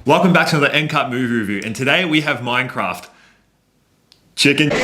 Welcome back to another NCUT movie review, and today we have Minecraft. Chicken. Now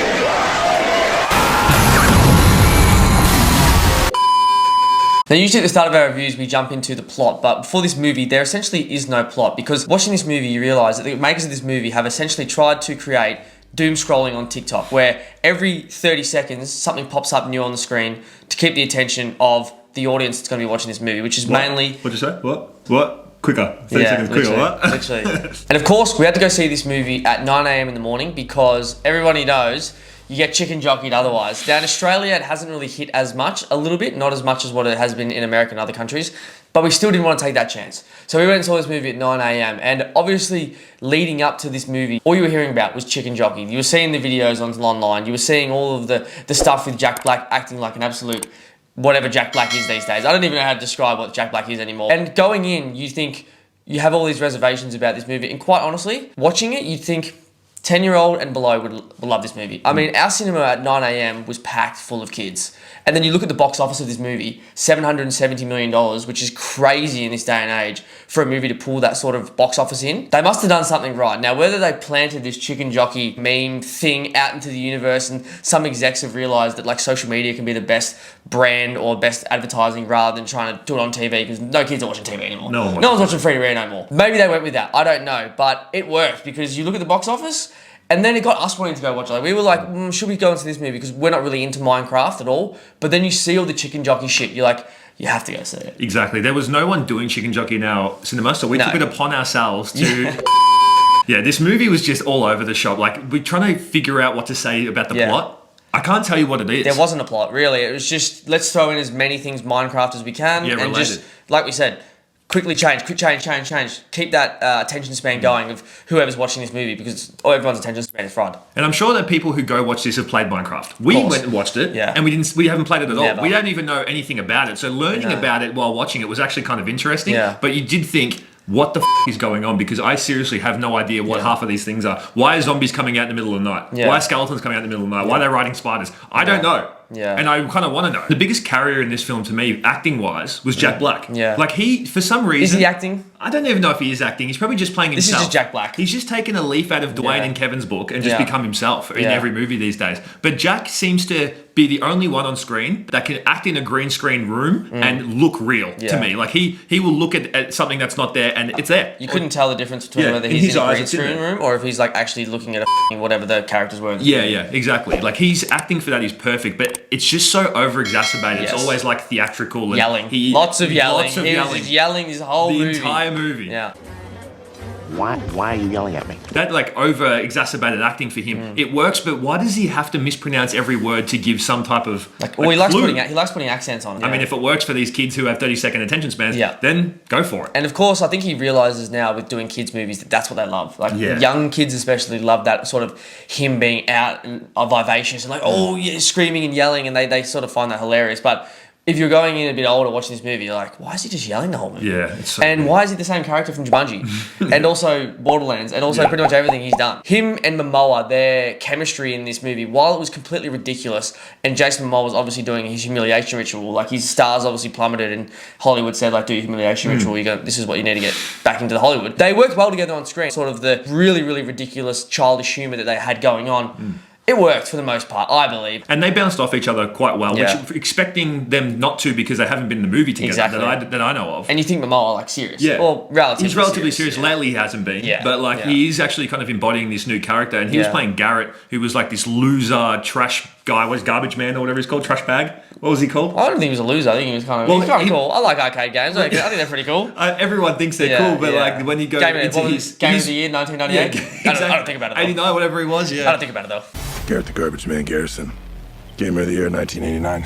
usually at the start of our reviews we jump into the plot, but for this movie there essentially is no plot, because watching this movie you realise that the makers of this movie have essentially tried to create doom scrolling on TikTok, where every 30 seconds something pops up new on the screen to keep the attention of the audience that's going to be watching this movie, which is mainly... What'd you say? What? Quicker. 30 seconds quicker, what? Literally. And of course, we had to go see this movie at 9 AM in the morning because everybody knows you get chicken jockeyed otherwise. Now in Australia, it hasn't really hit as much, a little bit, not as much as what it has been in America and other countries, but we still didn't want to take that chance. So we went and saw this movie at 9 AM, and obviously leading up to this movie, all you were hearing about was chicken jockey. You were seeing the videos online, you were seeing all of the stuff with Jack Black acting like an absolute... whatever Jack Black is these days. I don't even know how to describe what Jack Black is anymore. And going in, you think you have all these reservations about this movie. And quite honestly, watching it, you'd think 10-year-old and below would love this movie. I mean, our cinema at 9 AM was packed full of kids. And then you look at the box office of this movie, $770 million, which is crazy in this day and age for a movie to pull that sort of box office in. They must have done something right. Now, whether they planted this chicken jockey meme thing out into the universe and some execs have realised that like social media can be the best brand or best advertising rather than trying to do it on TV, because no kids are watching TV anymore. No one's watching free to air no more. Maybe they went with that. I don't know. But it worked because you look at the box office, and then it got us wanting to go watch it. Like, we were like, should we go into this movie? Because we're not really into Minecraft at all. But then you see all the chicken jockey shit. You're like, you have to go see it. Exactly. There was no one doing chicken jockey in our cinema, so we took it upon ourselves to... Yeah, this movie was just all over the shop. Like, we're trying to figure out what to say about the plot. I can't tell you what it is. There wasn't a plot, really. It was just, let's throw in as many things Minecraft as we can. Yeah, and related. Just, like we said... quick change. Keep that attention span going of whoever's watching this movie, because everyone's attention span is fried. And I'm sure that people who go watch this have played Minecraft. We went and watched it, and we haven't played it at all. We don't even know anything about it. So learning about it while watching it was actually kind of interesting. Yeah. But you did think, what the is going on? Because I seriously have no idea what half of these things are. Why are zombies coming out in the middle of the night? Why are skeletons coming out in the middle of the night? Why are they riding spiders? I don't know. Yeah. And I kind of want to know. The biggest carrier in this film to me, acting-wise, was Jack Black. Yeah. Like he, for some reason... Is he acting? I don't even know if he is acting. He's probably just playing himself. This is just Jack Black. He's just taken a leaf out of Dwayne and Kevin's book and just become himself in every movie these days. But Jack seems to be the only one on screen that can act in a green screen room and look real to me. Like he will look at something that's not there and it's there. You couldn't tell the difference between whether he's in a green screen room or if he's like actually looking at whatever the characters were. Yeah, exactly. Like he's acting for that, he's perfect, but it's just so over-exacerbated. It's always like theatrical. And yelling. Lots of yelling. He was just yelling his whole movie. The entire movie. Yeah. Why are you yelling at me? That like over-exacerbated acting for him, it works, but why does he have to mispronounce every word to give some type of he likes putting accents on it. I mean, if it works for these kids who have 30-second attention spans, then go for it. And of course, I think he realises now with doing kids movies that that's what they love. Like young kids especially love that sort of him being out and vivacious and like, screaming and yelling, and they sort of find that hilarious. But if you're going in a bit older watching this movie, you're like, why is he just yelling the whole movie? Yeah. It's so and why is he the same character from Jumanji? And also Borderlands, and also pretty much everything he's done. Him and Mamoa, their chemistry in this movie, while it was completely ridiculous, and Jason Momoa was obviously doing his humiliation ritual, like his stars obviously plummeted, and Hollywood said, like, do your humiliation ritual, this is what you need to get back into the Hollywood. They worked well together on screen, sort of the really, really ridiculous childish humour that they had going on. It worked for the most part, I believe. And they bounced off each other quite well, which expecting them not to because they haven't been in the movie together that I know of. And you think Mamoa, like, serious. Yeah. Well, he's relatively serious. Lately he hasn't been. Yeah. But, like, he is actually kind of embodying this new character. And he was playing Garrett, who was, like, this loser trash guy. What is Garbage Man or whatever he's called? Trash Bag? What was he called? I don't think he was a loser. I think he was kind of, cool. I like arcade games. I think they're pretty cool. Everyone thinks they're cool, but, like, when you go into his... Game of the year, 1998? Yeah, exactly. I don't think about it, though. 89, whatever he was, I don't think about it, though. Garrett the Garbage Man Garrison. Game of the Year 1989.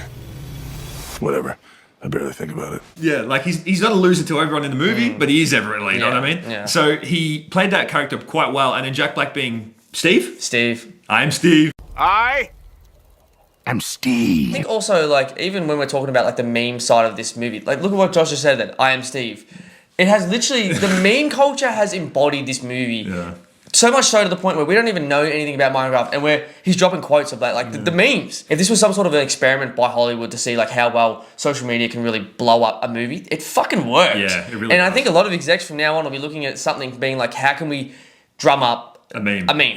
Whatever. I barely think about it. Yeah, like he's not a loser to everyone in the movie, but he is everyone, you know what I mean? Yeah. So he played that character quite well, and then Jack Black being Steve. I'm Steve. I'm Steve. I think also, like, even when we're talking about, like, the meme side of this movie, like, look at what Josh just said, that I am Steve. It has literally, the meme culture has embodied this movie So much so to the point where we don't even know anything about Minecraft, and where he's dropping quotes of like the memes. If this was some sort of an experiment by Hollywood to see like how well social media can really blow up a movie, it fucking worked. Yeah, it really And does. I think a lot of execs from now on will be looking at something being like, how can we drum up A meme. A meme.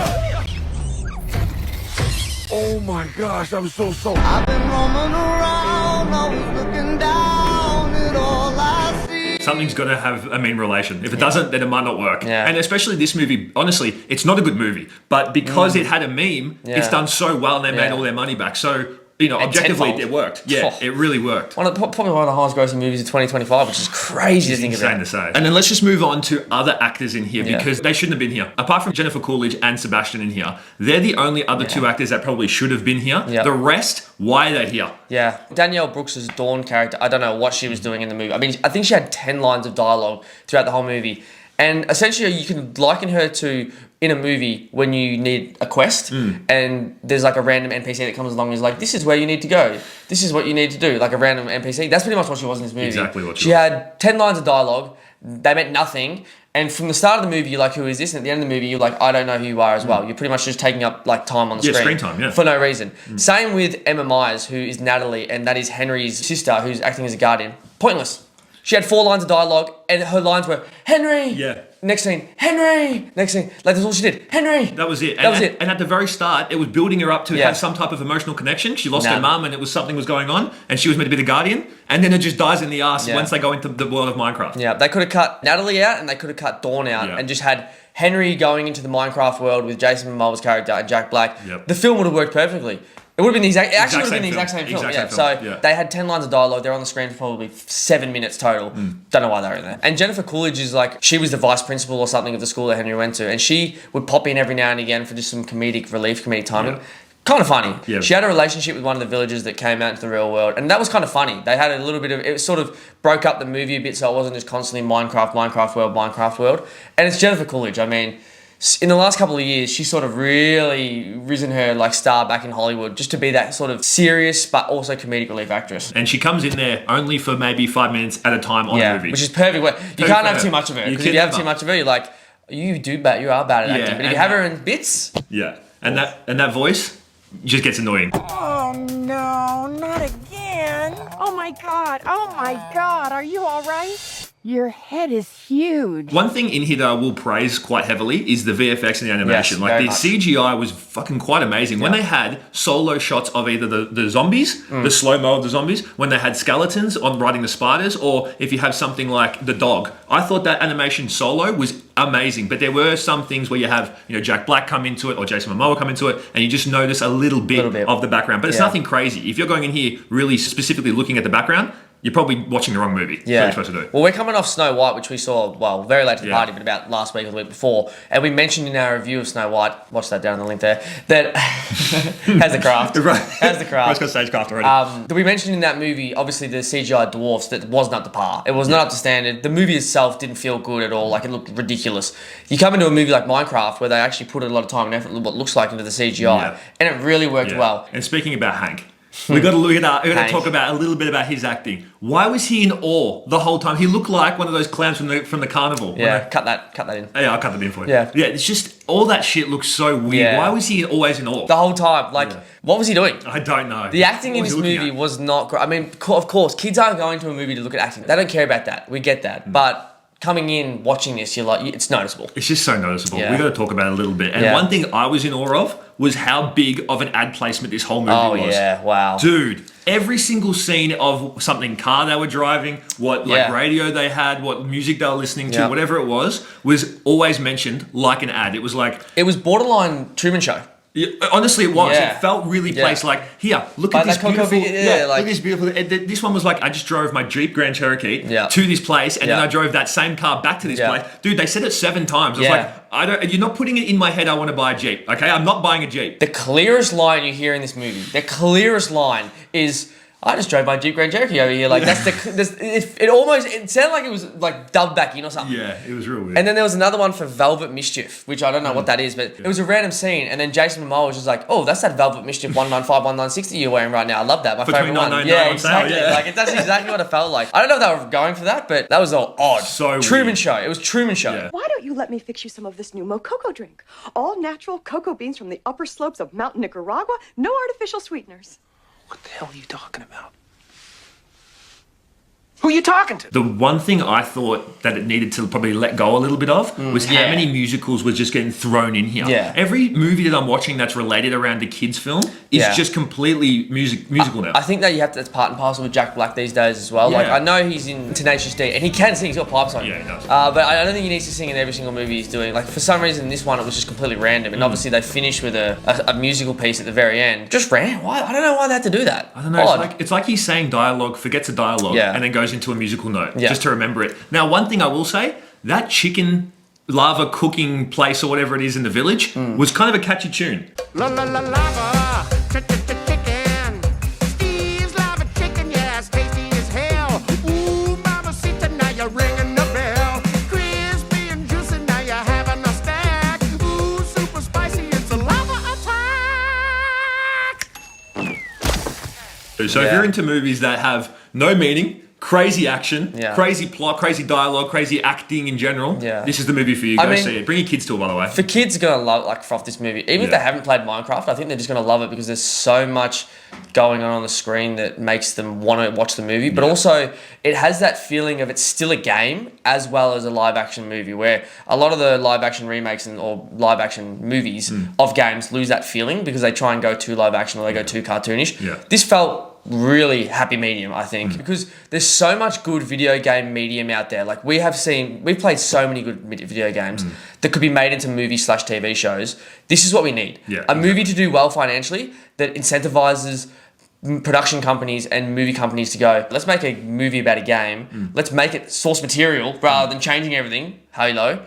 Oh my gosh, I'm so sorry. I've been roaming around, always looking down at all I see. Something's got to have a meme relation. If it doesn't, then it might not work. Yeah. And especially this movie, honestly, it's not a good movie. But because it had a meme, it's done so well and they made all their money back. So, you know, And objectively, tenfold. it worked. Yeah, Oh. it really worked. Probably one of the highest grossing movies of 2025, which is crazy to think Insane about. to say. And then let's just move on to other actors in here Yeah. because they shouldn't have been here. Apart from Jennifer Coolidge and Sebastian in here, they're the only other two actors that probably should have been here. Yeah. The rest, why are they here? Yeah, Danielle Brooks' Dawn character, I don't know what she was doing in the movie. I mean, I think she had 10 lines of dialogue throughout the whole movie. And essentially, you can liken her to, in a movie, when you need a quest and there's like a random NPC that comes along and is like, this is where you need to go. This is what you need to do. Like a random NPC. That's pretty much what she was in this movie. Exactly what she had 10 lines of dialogue. They meant nothing. And from the start of the movie, you're like, who is this? And at the end of the movie, you're like, I don't know who you are as well. You're pretty much just taking up like time on the screen. Screen time, yeah. For no reason. Same with Emma Myers, who is Natalie, and that is Henry's sister, who's acting as a guardian. Pointless. She had 4 lines of dialogue, and her lines were, Henry! Yeah. Next scene, Henry! Next scene. Like, that's all she did. Henry! That was it. That was it. And at the very start, it was building her up to Yeah. have some type of emotional connection. She lost Nah. her mum and it was something was going on and she was meant to be the guardian. And then it just dies in the ass Yeah. once they go into the world of Minecraft. Yeah, they could have cut Natalie out, and they could have cut Dawn out, Yeah. and just had Henry going into the Minecraft world with Jason Momoa's character and Jack Black. Yep. The film would have worked perfectly. It would have been the exact. It actually would have been the same exact same film. film. Exact Yeah. same So film, yeah. they had 10 lines of dialogue. They're on the screen for probably 7 minutes total. Don't know why they were in there. And Jennifer Coolidge is like, she was the vice principal or something of the school that Henry went to, and she would pop in every now and again for just some comedic relief, comedic timing. Yeah. Kind of funny. Yeah. She had a relationship with one of the villagers that came out into the real world, and that was kind of funny. They had a little bit of, it sort of broke up the movie a bit, so it wasn't just constantly Minecraft world. And it's Jennifer Coolidge. I mean, in the last couple of years, she's sort of really risen her like star back in Hollywood, just to be that sort of serious but also comedic relief actress. And she comes in there only for maybe 5 minutes at a time on a movie. Which is perfect. You can't have too much of her, You because can if you have never. too much of her, you're like, you are bad at acting. But if and you have her in bits, Yeah. And that voice just gets annoying. Oh no, not again. Oh my god, are you alright? Your head is huge. One thing in here that I will praise quite heavily is the VFX and the animation. Yes, like very the much. CGI was fucking quite amazing. When they had solo shots of either the zombies, the slow-mo of the zombies, when they had skeletons on riding the spiders, or if you have something like the dog. I thought that animation solo was amazing. But there were some things where you have, you know, Jack Black come into it or Jason Momoa come into it, and you just notice a little bit of the background. But it's nothing crazy. If you're going in here really specifically looking at the background, you're probably watching the wrong movie. That's what you're supposed to do. Well, we're coming off Snow White, which we saw, well, very late to the Yeah. party, but about last week or the week before. And we mentioned in our review of Snow White, watch that down in the link there, that has the craft. Right. Has the craft. I've got stagecraft already. That we mentioned in that movie, obviously the CGI dwarfs, that wasn't up to par. It was not up to standard. The movie itself didn't feel good at all. Like, it looked ridiculous. You come into a movie like Minecraft, where they actually put a lot of time and effort into what it looks like into the CGI, and it really worked well. And speaking about Hank, we got to look at that. We got to Hank. talk about a little bit about his acting. Why was he in awe the whole time? He looked like one of those clowns from the carnival. Yeah, cut that in. Yeah, I'll cut that in for you. Yeah. Yeah, it's just all that shit looks so weird. Yeah. Why was he always in awe? The whole time, like, what was he doing? I don't know. The acting What in was this he looking movie at? was not great. I mean, of course, kids aren't going to a movie to look at acting. They don't care about that. We get that. But coming in, watching this, you're like, it's noticeable. It's just so noticeable. Yeah. We got to talk about it a little bit. And Yeah. one thing I was in awe of was how big of an ad placement this whole movie was. Oh, yeah, wow. Dude, every single scene of something car they were driving, what like Yeah. radio they had, what music they were listening to, Yeah. whatever it was always mentioned like an ad. It was like, It was borderline Truman Show. honestly, it was. Yeah. It felt really Yeah. placed. Like, here, look Like at this that Coco beautiful. figure, yeah, look like- at this beautiful. This one was like, I just drove my Jeep Grand Cherokee to this place, and then Yeah. I drove that same car back to this Yeah. place. Dude, they said it 7 times. I was Yeah. like, I don't. You're not putting it in my head. I want to buy a Jeep. Okay, I'm not buying a Jeep. The clearest line you hear in this movie, the clearest line is, I just drove my Jeep Grand Cherokee over here. Like that's it sounded like it was like dubbed back in or something. Yeah, it was real weird. And then there was another one for Velvet Mischief, which I don't know what that is, but it was a random scene. And then Jason Momoa was just like, "Oh, that's that Velvet Mischief 195/1/960 you're wearing right now. I love that. My favorite one." Yeah, exactly. Yeah. Like that's exactly what it felt like. I don't know if they were going for that, but that was all odd. So Truman weird. Show. It was Truman Show. Yeah. Why don't you let me fix you some of this new Mococo drink? All natural cocoa beans from the upper slopes of Mountain Nicaragua, no artificial sweeteners. What the hell are you talking about? Who are you talking to? The one thing I thought that it needed to probably let go a little bit of was how many musicals were just getting thrown in here. Yeah. Every movie that I'm watching that's related around the kids' film is just completely musical now. I think that that's part and parcel with Jack Black these days as well. Yeah. Like I know he's in Tenacious D and he can sing. He's got pipes on. Yeah, he does. But I don't think he needs to sing in every single movie he's doing. Like for some reason, this one it was just completely random, and obviously they finished with a musical piece at the very end. Just random. Why? I don't know why they had to do that. I don't know. It's like he's saying dialogue, forgets a dialogue, and then goes into a musical note just to remember it. Now, one thing I will say, that chicken lava cooking place or whatever it is in the village was kind of a catchy tune. La la la lava, chicken. Steve's lava chicken, yeah, it's tasty as hell. Ooh, mamacita, now you're ringing the bell. Crispy and juicy, now you're having a snack. Ooh, super spicy, it's a lava attack. So if you're into movies that have no meaning, crazy action, crazy plot, crazy dialogue, crazy acting in general, this is the movie for you. Go see it. Bring your kids to it, by the way. For kids are gonna love froth this movie. Even if they haven't played Minecraft, I think they're just gonna love it because there's so much going on the screen that makes them want to watch the movie. But also, it has that feeling of it's still a game as well as a live action movie, where a lot of the live action remakes or live action movies of games lose that feeling because they try and go too live action or they go too cartoonish. This felt really happy medium, I think, because there's so much good video game medium out there. Like we've played so many good video games that could be made into movie/TV shows. This is what we need. A movie to do well financially that incentivizes production companies and movie companies to go, let's make a movie about a game. Let's make it source material rather than changing everything. Halo.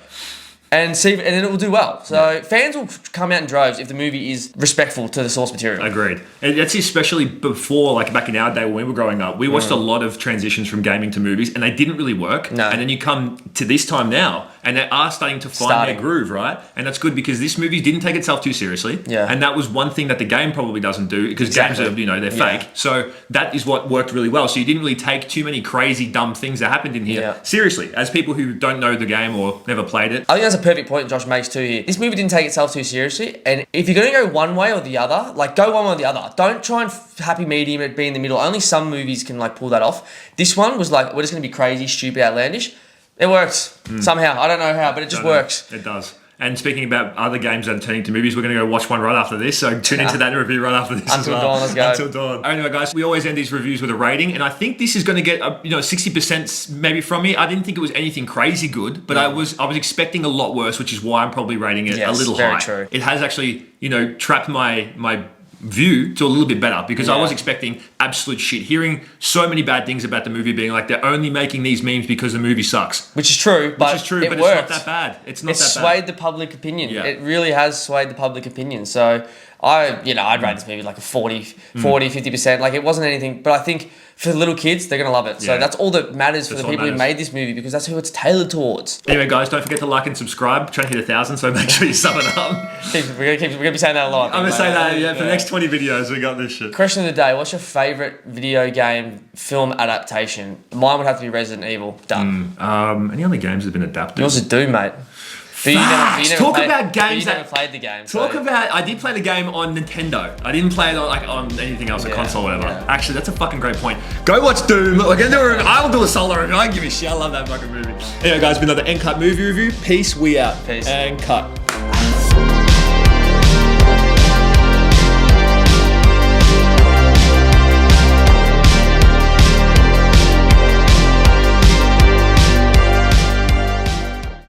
And then it will do well. So fans will come out in droves if the movie is respectful to the source material. Agreed. And that's especially before, like back in our day when we were growing up, we watched a lot of transitions from gaming to movies and they didn't really work. No. And then you come to this time now and they are starting to find their groove, right? And that's good because this movie didn't take itself too seriously. Yeah. And that was one thing that the game probably doesn't do because games are, they're fake. So that is what worked really well. So you didn't really take too many crazy, dumb things that happened in here seriously. As people who don't know the game or never played it. I think that's a perfect point Josh makes too here. This movie didn't take itself too seriously, and if you're going to go one way or the other, like go one way or the other. Don't try and happy medium it, be in the middle. Only some movies can like pull that off. This one was like, we're just going to be crazy, stupid, outlandish. It works somehow. I don't know how, but it just works. It does. And speaking about other games that are turning to movies, we're going to go watch one right after this. So tune into that review right after this. Until dawn, let's go. Until dawn. Anyway, guys, we always end these reviews with a rating, and I think this is going to get 60% maybe from me. I didn't think it was anything crazy good, but I was expecting a lot worse, which is why I'm probably rating it a little high. True. It has actually trapped my view to a little bit better because I was expecting absolute shit. Hearing so many bad things about the movie, being like they're only making these memes because the movie sucks. Which is true, but it's not that bad. It's swayed the public opinion. Yeah. It really has swayed the public opinion. So I'd rate this movie like a 50%. Like it wasn't anything, but I think for the little kids, they're going to love it. So that's all that matters for the people who made this movie because that's who it's tailored towards. Anyway, guys, don't forget to like and subscribe. We're trying to hit 1,000, so make sure you sum it up. We're going to be saying that a lot. I'm going to say that, for the next 20 videos, we got this shit. Question of the day, what's your favourite video game film adaptation? Mine would have to be Resident Evil. Done. Any other games that have been adapted? Yours is Doom, mate. Talk about games that... You never played the game. I did play the game on Nintendo. I didn't play it on anything else, a console or whatever. Yeah. Actually, that's a fucking great point. Go watch Doom. We're gonna do I'll do a solo review. I don't give a shit. I love that fucking movie. Anyway, guys, been another NCUT movie review. Peace, we out. Peace. And cut.